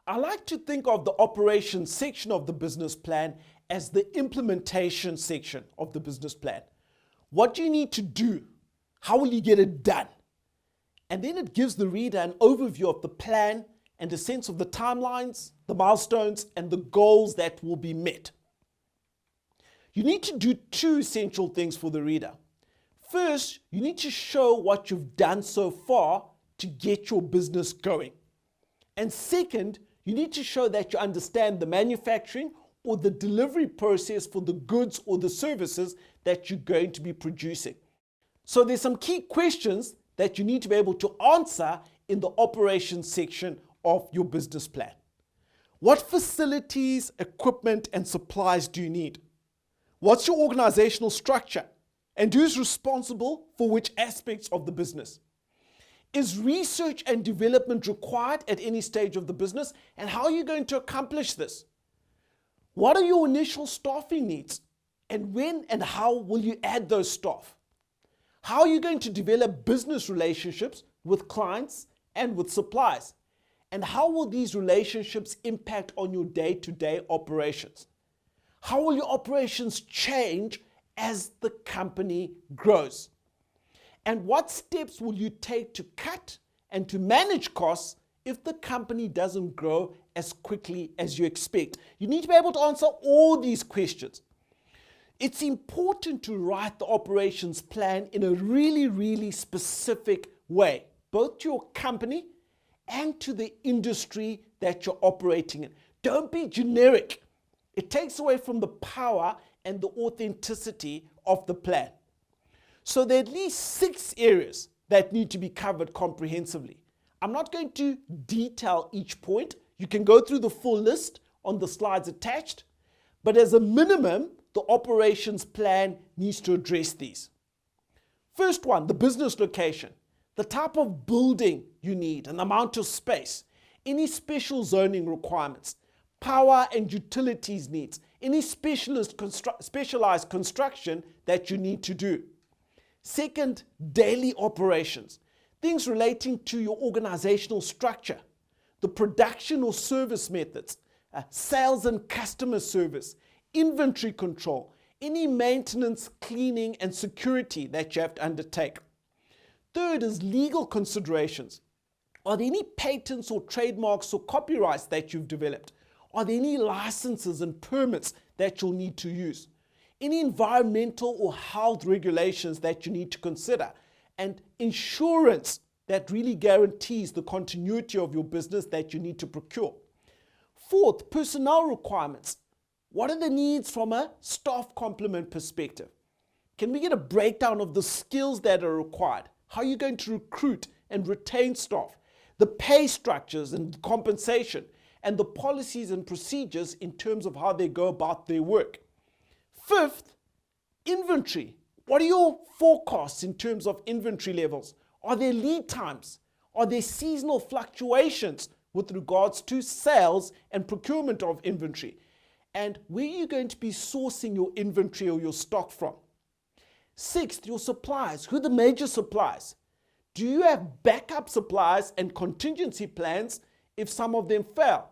I like to think of the operations section of the business plan as the implementation section of the business plan. What do you need to do? How will you get it done? And then it gives the reader an overview of the plan and a sense of the timelines, the milestones, and the goals that will be met. You need to do two essential things for the reader. First, you need to show what you've done so far to get your business going. And second, you need to show that you understand the manufacturing or the delivery process for the goods or the services that you're going to be producing. So there's some key questions that you need to be able to answer in the operations section of your business plan. What facilities, equipment, and supplies do you need? What's your organizational structure? And who's responsible for which aspects of the business? Is research and development required at any stage of the business? And how are you going to accomplish this? What are your initial staffing needs? And when and how will you add those staff? How are you going to develop business relationships with clients and with suppliers? And how will these relationships impact on your day-to-day operations? How will your operations change as the company grows? And what steps will you take to cut and to manage costs if the company doesn't grow as quickly as you expect? You need to be able to answer all these questions. It's important to write the operations plan in a really specific way, both to your company and to the industry that you're operating in. Don't be generic. It takes away from the power and the authenticity of the plan. So there are at least 6 areas that need to be covered comprehensively. I'm not going to detail each point. You can go through the full list on the slides attached, but as a minimum, the operations plan needs to address these. First one, the business location, the type of building you need and the amount of space, any special zoning requirements, power and utilities needs, any specialized construction that you need to do. Second, daily operations, things relating to your organizational structure, the production or service methods, sales and customer service, inventory control, any maintenance, cleaning, and security that you have to undertake. Third is legal considerations. Are there any patents or trademarks or copyrights that you've developed? Are there any licenses and permits that you'll need to use? Any environmental or health regulations that you need to consider? And insurance that really guarantees the continuity of your business that you need to procure. Fourth, personnel requirements. What are the needs from a staff complement perspective? Can we get a breakdown of the skills that are required? How are you going to recruit and retain staff? The pay structures and compensation, and the policies and procedures in terms of how they go about their work. Fifth, inventory. What are your forecasts in terms of inventory levels? Are there lead times? Are there seasonal fluctuations with regards to sales and procurement of inventory? And where are you going to be sourcing your inventory or your stock from? Sixth, your suppliers. Who are the major suppliers? Do you have backup suppliers and contingency plans if some of them fail?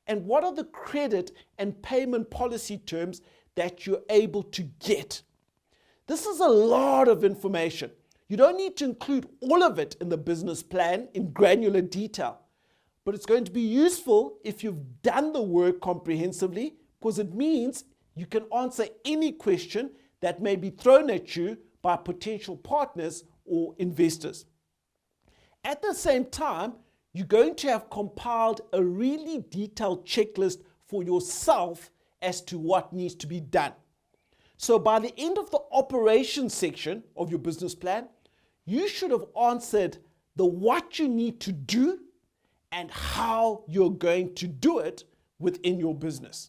And what are the credit and payment policy terms that you're able to get? This is a lot of information. You don't need to include all of it in the business plan in granular detail, but it's going to be useful if you've done the work comprehensively, because it means you can answer any question that may be thrown at you by potential partners or investors. At the same time, you're going to have compiled a really detailed checklist for yourself as to what needs to be done. So by the end of the operations section of your business plan, you should have answered the what you need to do and how you're going to do it within your business.